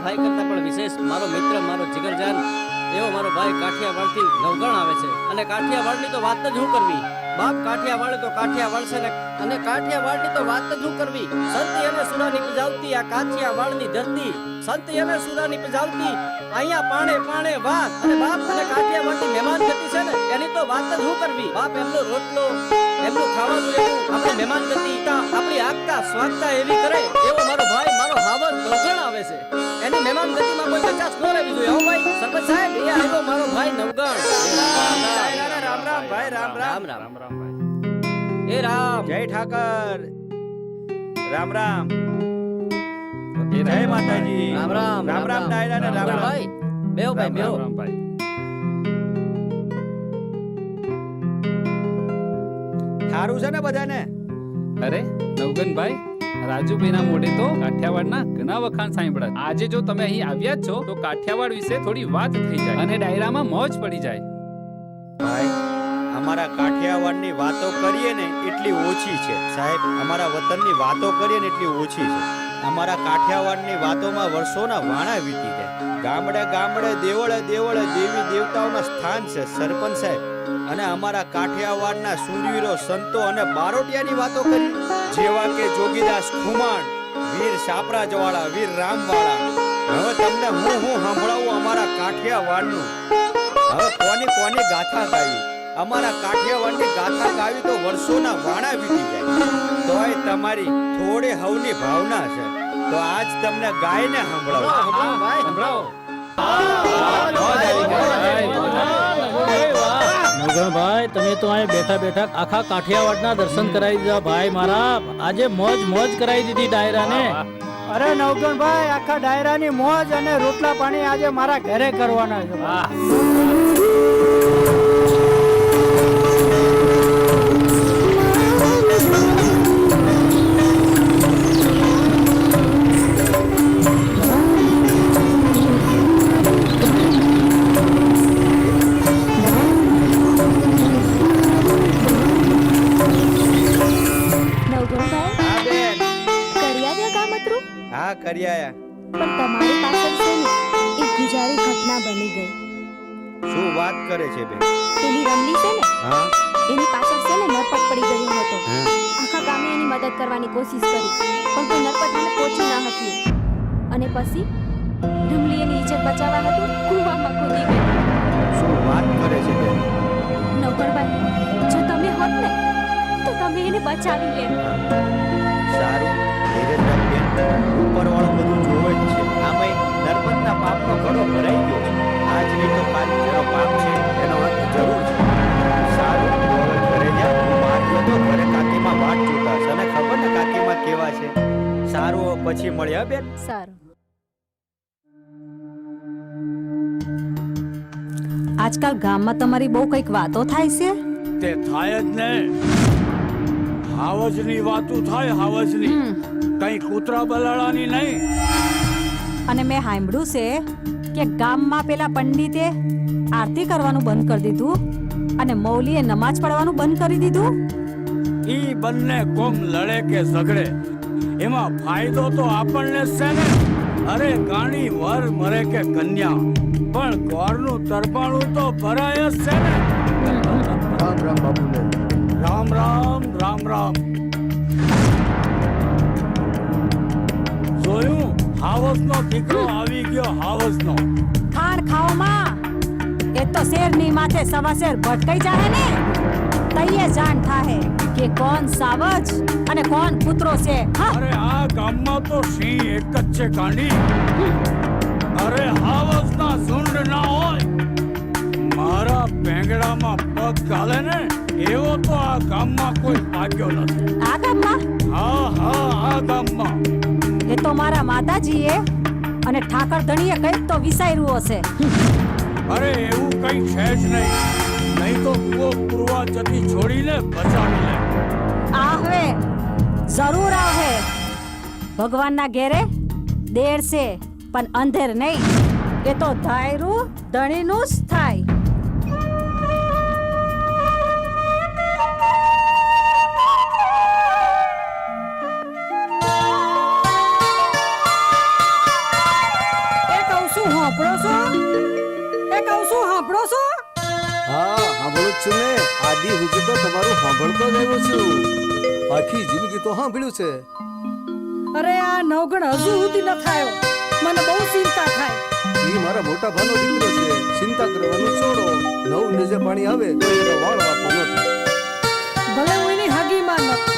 ભાઈ કરતા પણ વિશેષ મારો મિત્ર, મારો જીગરજાન એવો મારો ભાઈ કાઠિયાવાડથી નવગણ આવે છે. અને કાઠિયાવાડની તો વાત જ શું કરવી બાપ. કાઠિયાવાડ તો કાઠિયાવાડ છે ને, અને કાઠિયાવાડની તો વાત જ શું કરવી. સંતી અને સુરાની પજાવતી આ કાઠિયાવાડની ધરતી, સંતી અને સુરાની પજાવતી અહીંયા પાણે પાણે વાત. અને બાપ અને કાઠિયાવાડની મહેમાન ગતિ છે ને, એની તો વાત જ શું કરવી બાપ. એમનો રોટલો, એમનું ખાવાનું એવું, આપણે મહેમાન ગતિ આપણી આગતા સ્વાગતા એવી કરે એવો મારો ભાઈ, મારો હાવર નવગણ આવે છે. એની મહેમાન ગતિમાં કોઈ કચાશ ન રહેવી જોઈએ. હો ભાઈ સરપંચ સાહેબ, એ આવ્યો મારો ભાઈ નવગણ. રામ રામ ભાઈ, રામ રામ રામ રામ ભાઈ. એ રામ, જય ઠાકર, રામ રામ, જય માતાજી, રામ રામ રામ રામ ડાયરા ને રામ રામ ભાઈ. બેહો ભાઈ, બેહો. રામ ભાઈ. સારું છે ને બધાને? અરે નવગનભાઈ, રાજુભાઈના મોઢે તો કાઠિયાવાડના ઘણા વખાણ સાંભળ્યા. આજે જો તમે અહીં આવ્યા જ છો તો કાઠિયાવાડ વિશે થોડી વાત થઈ જાય અને ડાયરામાં મોજ પડી જાય. ભાઈ, અમારા કાઠિયાવાડની વાતો કરીએ ને એટલી ઓછી છે સાહેબ. અમારા વતનની વાતો કરીએ ને એટલી ઓછી છે. અમારા કાઠિયાવાડની વાતોમાં વર્ષોના વાણા વીતી જાય. ગામડે ગામડે દેવળે દેવળે દેવી દેવતાઓના સ્થાન છે સરપંચ સાહેબ. અને અમારા કાઠિયાવાડના શૂરવીરો, સંતો અને બારોટિયાની વાતો કરી, જેવા કે જોગીદાસ ખુમાણ, વીર સાપરાજવાળા, વીર રામવાળા. હવે તમને હું સંભળાવું અમારા કાઠિયાવાડનું. હવે કોની કોની ગાથા ગાવી. અમારા કાઠિયાવાડની ગાથા ગાવી તો વર્ષોના વાણા વીતી જાય. તોય તમારી થોડી હવની ભાવના છે તો આજ તમને ગાયને સંભળાવો. સંભળાવો. નવગણભાઈ, તમે તો અહીં બેઠા બેઠા આખા કાઠિયાવાડના દર્શન કરાવી દીધા ભાઈ મારા. આજે મોજ મોજ કરાવી દીધી ડાયરાને. અરે નવગણભાઈ, આખા ડાયરાની મોજ અને રોટલા પાણી આજે મારા ઘરે કરવાના છે. હા, કરી આયા. પણ તમારી પાછળ છે ને એક ગુજારી ઘટના બની ગઈ. શું વાત કરે છે બેન? પેલી રમલી છે ને, હા, એની પાછળ છે ને નરપટ પડી ગયો હતો. હા. આખા ગામે એની મદદ કરવાની કોશિશ કરી પણ કોઈ નરપટ એને પહોંચી ના શક્યું. અને પછી રમલી એની ઇજ્જત બચાવવા હતું કૂવામાં કૂદી ગઈ. શું વાત કરે છે બેન? નવગણભાઈ, જો તમે હોત ને તો તમે એને બચાવી લે. સારું, ધીરજ રાખ બેન. ઉપરવાળો બધું જોવે જ છે. આમાં નર્મદના પાપનો ઘડો ભરાઈ ગયો છે. આજ નહીં તો કાલ જેનો પાપ છે એનો અંત જરૂર છે. સારું, હવે ઘરે જા. હું બહાર ગયો તો ઘરે કાકીમાં વાટ જોતા હશે. અને ખબર ને કાકીમાં કેવા છે. સારું, પછી મળ્યા બેન. સારું. આજકાલ ગામમાં તમારી બહુ કઈક વાતો થાય છે. તે થાય જ ને. હાવજની વાતો થાય, હાવજની. કઈ કૂતરા બલાડાની નહીં. અને મેં સાંભળ્યું છે કે ગામમાં પેલા પંડિતે આરતી કરવાનું બંધ કરી દીધું અને મૌલીએ નમાજ પઢવાનું બંધ કરી દીધું. ઈ બંને કોમ લડે કે ઝઘડે એમાં ફાયદો તો આપણને જ છે ને. અરે ગાણી વર મરે કે કન્યા, પણ ગોરનું તરફાણું તો ભરાય જ છે ને. રામ રામ બાપુને. રામ રામ, રામ રામ. જોયું, હાવસનો દીકરો આવી ગયો. હાવસનો ખાણ ખાઓમાં એ તો શેરની માથે સવા શેર ભટકાઈ જાય ને. તઈએ જાણ થાહે કે કોણ સાવજ અને કોણ પુત્રો છે. હા, અરે આ ગામમાં તો સિંહ એક જ છે ગાંડી. અરે હાવસના ઝુંડ ના હોય, મારા પેંગડામાં પગ ગાલે ને એવો તો આ ગામમાં કોઈ ભાગ્યો નથી. આ ગામમાં? હા હા, આ ગામમાં. એ તો મારા માતાજીએ અને ઠાકર ધણીએ કંઈક તો વિસાર્યું હશે. અરે એવું કઈ છે જ નહીં. નહીં તો કુવો પૂરવા જતી છોડીને બચાવી લે. આવે, જરૂર આવે. ભગવાનના ઘેરે દેર છે પણ અંધેર નહીં. એ તો ધાયરું ધણીનું જ થાય. સાંભળું જ છું ને, આદિ સુધી તો તમારું સાંભળતો જ આવ્યો છું. આખી જિંદગી તો સાંભળ્યું છે. અરે આ નવગણ હજુ સુધી ન થાયો. મને બહુ ચિંતા થાય. એ મારા મોટા ભાઈનો દીકરો છે, ચિંતા કરવાનું છોડો. નવ નેજે પાણી આવે તો એનો વાળ વાપો નથી. ભલે હું એની હગીમાં નથી,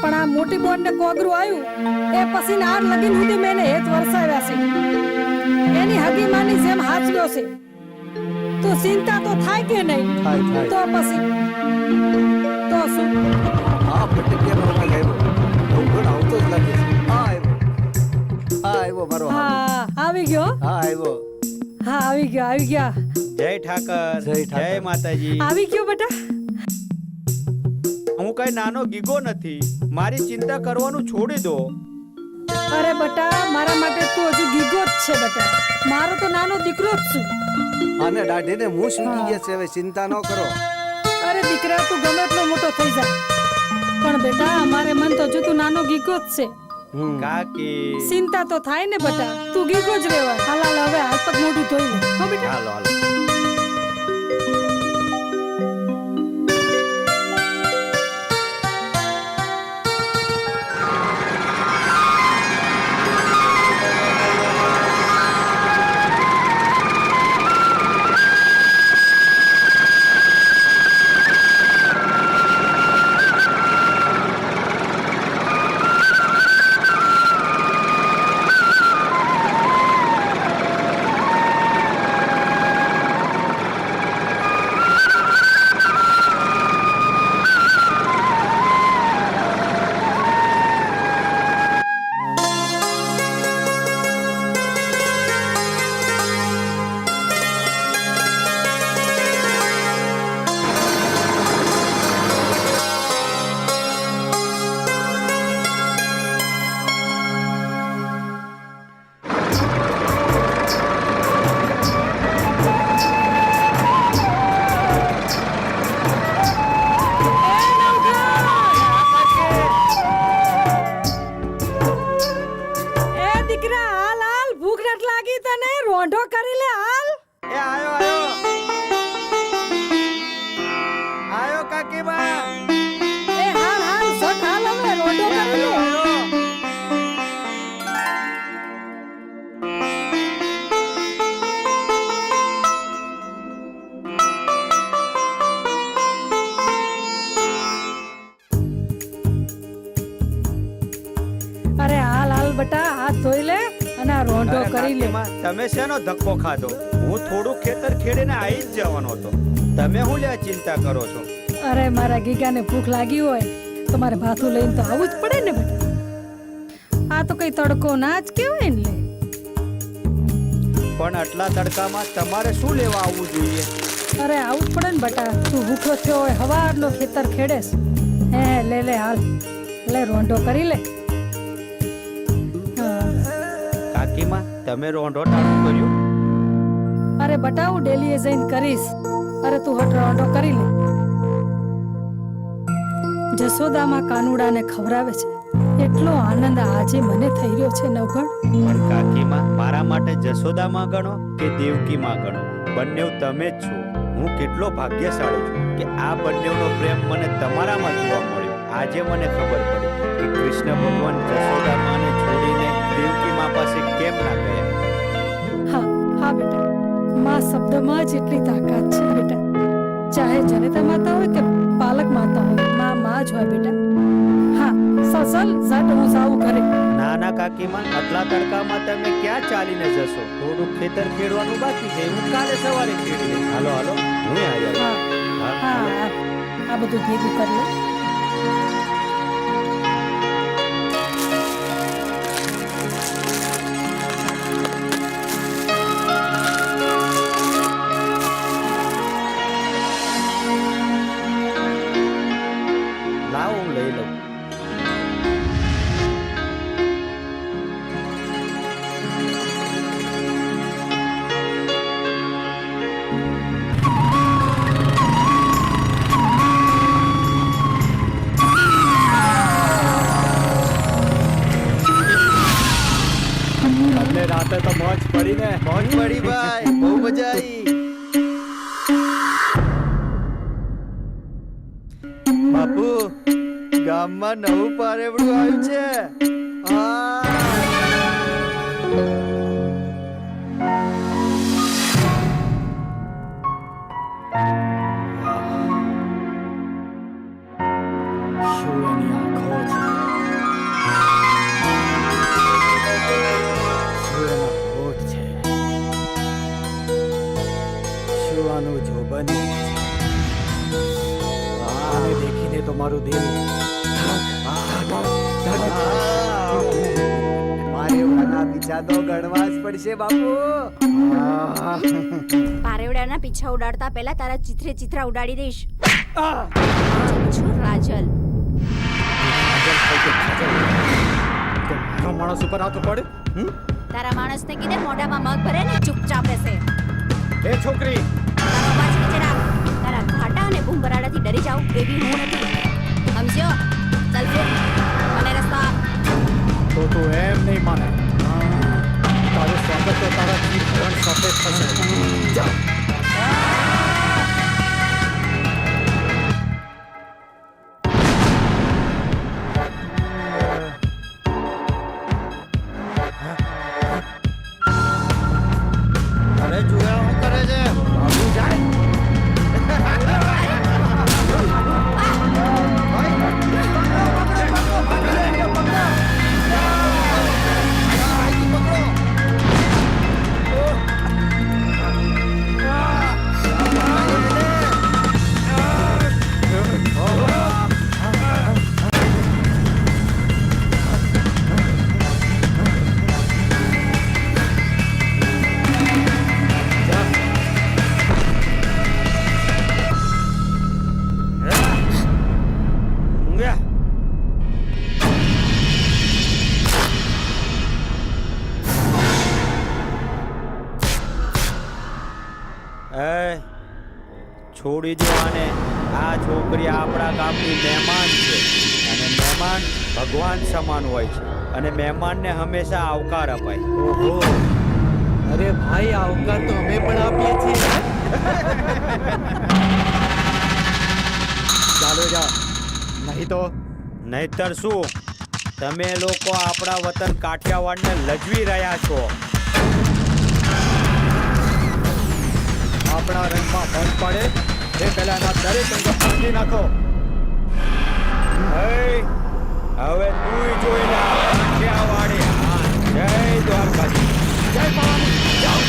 પણ આ મોટી બોન ને કોગરું આવ્યું એ પછી ના લગીન સુધી મેં એને હેત વરસાવ્યા છે. એની હગીમાની જેમ હાચવ્યો છે. તો ચિંતા તો થાય કે નહીં? થાય તો પછી તો શું? આ ફટકિયાનો રંગ આવ્યો. નવગણ આવતો જ લાગે છે. આ આવ્યો મારો હામી. હા આવી ગયો. હા આવ્યો. હા આવી ગયા. જય ઠાકર. જય ઠાકર. જય માતાજી. આવી ગયો બેટા. હું કઈ નાનો ગીગો નથી, મારી ચિંતા કરવાનું છોડી દો. અરે બેટા, મારા માટે તું હજુ ગીગો જ છે બેટા. મારો તો નાનો દીકરો જ છું. આને દાઢીને મું સૂકી ગયા છે, હવે ચિંતા ન કરો. અરે દીકરા, તું ગમે એટલો મોટો થઈ જા, પણ બેટા અમારે મન તો હજુ તું નાનો ગીગો જ છે. કાકી. ચિંતા તો થાય ને બેટા, તું ગીગો જ રહેવા. હાલ હવે હાથ પગ મોઢું ધોઈ લે હો બેટા. હાલો હાલો. તમે શેનો ધક્કો ખાધો? હું થોડું ખેતર ખેડીને આવી જ જવાનો હતો. તમે શું લ્યા ચિંતા કરો છો? અરે મારા ગીગાને ભૂખ લાગી હોય તો મારે ભાથું લઈને તો આવવું જ પડે ને બેટા. આ તો કઈ તડકો ના જ કહેવાય ને લે. પણ આટલા તડકામાં તમારે શું લેવા આવવું જોઈએ? અરે આવું જ પડે ને બેટા. તું ભૂખો થયો હોય, હવારનો ખેતર ખેડેસ. હે લે હાલ લે, રોંઢો કરી લે. કાકીમાં તમે રોંઢો ટાળું કર્યું? અરે બટા, હું ડેલીએ જઈને કરીશ. અરે તું હટ રોંઢો કરી લે. જસોદામાં કાનુડાને ખવડાવે છે એટલો આનંદ આજે મને થઈ રહ્યો છે નવગણ. પણ કાકીમાં મારા માટે જસોદામાં ગણો કે દેવકીમાં ગણો, બંને તમે જ છો. હું કેટલો ભાગ્યશાળી છું કે આ બંનેનો પ્રેમ મને તમારામાં જોવા મળ્યો. આજે મને ખબર પડી કે કૃષ્ણ ભગવાન જસોદામાને છોડીને દેવકીમાં પાસે કેમ ના ગયા. હા બેટા, માં શબ્દમાં જ એટલી તાકાત છે બેટા. ચાહે જનેતા માતા હોય કે પાલક માતા હોય, માં જ હોય બેટા. હા સસલ ઝટ હું જાઉં ઘરે. ના કાકીમાં, આટલા તડકામાં તમે ક્યાં ચાલીને જશો? થોડું ખેતર ખેડવાનું બાકી છે, હું કાલે સવારે ખેડી લઈશ. હાલો હું આવ્યા. હા આ બધું ભેગું કરી લો. લાવો હું લઈ લઉં. તમને રાતે તો મોજ પડી ને? મોજ પડી ભાઈ, બહુ મજા આવી. બાપુ ગામમાં નવું પારેવડું આવ્યું છે. શું એની આંખો છે, શું એના હોઠ છે, શું આનું જોબન છે. આને દેખીને તો મારું દિલ પારેવડાના પીછા તો ગણવા જ પડશે બાપુ. પારેવડાના પીછા ઉડાડતા પહેલા તારા ચિત્રે ચિત્રા ઉડાડી દઈશ. છું રાજલ. મારો માણસ ઉપર હાથ પડે. તારા માણસને કીધે મોઢામાં મગ ભરે ને ચૂપચાપ રહેશે. એ છોકરી, તારો અવાજ નીચે રાખ. તારા ઘાટા અને બૂમબરાડાથી ડરી જાઉં એવી હું નથી. સમજ્યો? ચાલ ફેર મને રસ્તો આપ. તો તું એમ નહીં માને. તારું સ્વાગત તો તારા જીભ સાથે થશે. જા. અરે જોયા શું કરે છે બાબુ? જાય છોડી દો આને. આ છોકરી આપણા ગામની મહેમાન છે અને મહેમાન ભગવાન સમાન હોય છે અને મહેમાનને હંમેશા આવકાર અપાય. ઓહો, અરે ભાઈ આવકાર તો અમે પણ આપીએ છીએ. ચાલો જા, નહીં તો નહીતર શું? તમે લોકો આપણા વતન કાઠિયાવાડને લજવી રહ્યા છો. આપણા રંગમાં ભંગ પડે એ પહેલાના દરેક રંગ ભાંગી નાખો. હવે તું જોઈ લે કાઠિયાવાડી. જય દ્વારકાધીશ. જય ભવાની. જાઓ.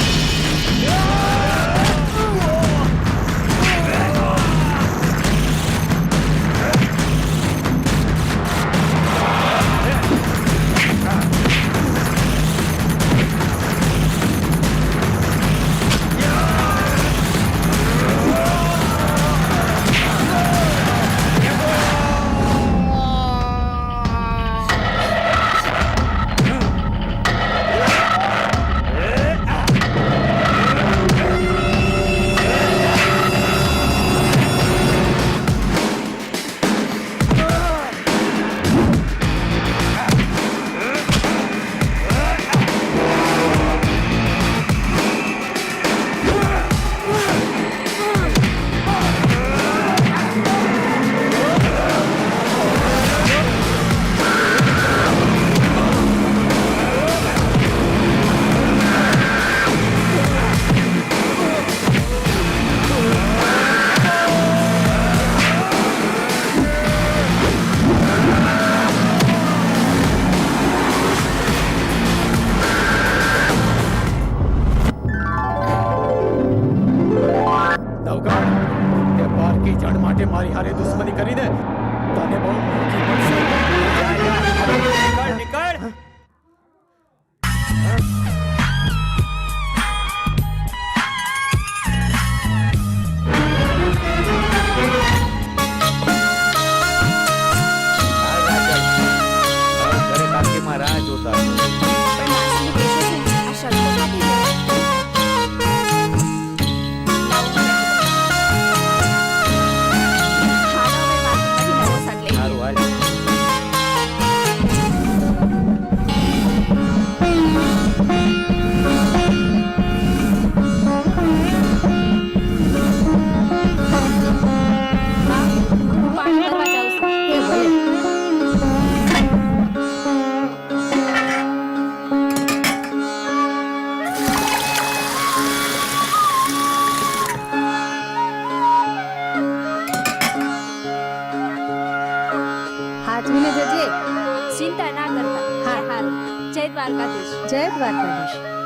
મારી હારે દુશ્મની કરીને તને બહુ મોંઘી પડશે. નીકળ નીકળ. ઘરે કાકીમાં રાહ જોતા હશે. પણ માસીને કહેશો છે આ શરતો કાઢી લે. હાલો હવે માર્કેટમાંથી નવો શર્ટ લઈ સારું હાલ. હું પાણી ભરવા જાઉં જોજે. ચિંતા ના કરતા હા. હારું જય દ્વારકાધીશ. જય દ્વારકાધીશ.